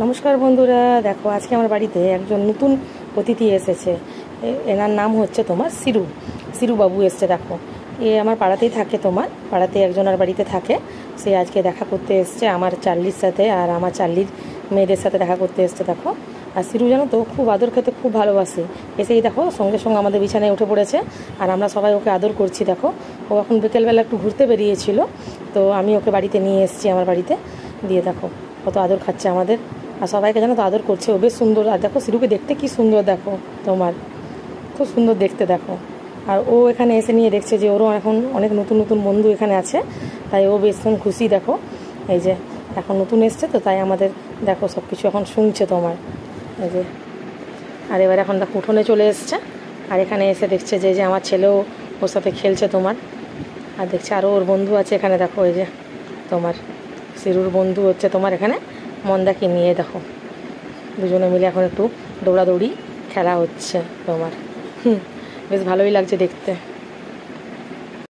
নমস্কার বন্ধুরা, দেখো আজকে আমার বাড়িতে একজন নতুন অতিথি এসেছে। এনার নাম হচ্ছে তোমার সিরু বাবু এসছে। দেখো, এ আমার পাড়াতেই থাকে, তোমার পাড়াতে একজনের বাড়িতে থাকে। সে আজকে দেখা করতে এসছে আমার চার্লির সাথে, আর আমার চার্লির মেয়েদের সাথে দেখা করতে এসছে। দেখো, আর সিরু জানো তো খুব আদর খেতে খুব ভালোবাসে। এসেই দেখো সঙ্গে সঙ্গে আমাদের বিছানায় উঠে পড়েছে, আর আমরা সবাই ওকে আদর করছি। দেখো, ও এখন বিকেলবেলা একটু ঘুরতে বেরিয়েছিল, তো আমি ওকে বাড়িতে নিয়ে এসেছি আমার বাড়িতে। দিয়ে দেখো কত আদর খাচ্ছে আমাদের, আর সবাইকে জানো তো আদর করছে। ও বেশ সুন্দর। আর দেখো সিরুকে দেখতে কি সুন্দর, দেখো তোমার খুব সুন্দর দেখতে। দেখো, আর ও এখানে এসে নিয়ে দেখছে যে ওরও এখন অনেক নতুন নতুন বন্ধু এখানে আছে, তাই ও বেশ খুশি। দেখো, এই যে এখন নতুন এসছে তো, তাই আমাদের দেখো সব কিছু এখন শুনছে তোমার। এই যে, আর এবার এখন দেখো উঠোনে চলে এসছে, আর এখানে এসে দেখছে যে আমার ছেলেও ওর সাথে খেলছে তোমার। আর দেখছে আরও ওর বন্ধু আছে এখানে। দেখো, এই যে তোমার সিরুর বন্ধু হচ্ছে তোমার এখানে মন্দাকে নিয়ে। দেখো দুজনে মিলে এখন একটু দৌড়াদৌড়ি খেলা হচ্ছে তোমার। বেশ ভালোই লাগছে দেখতে।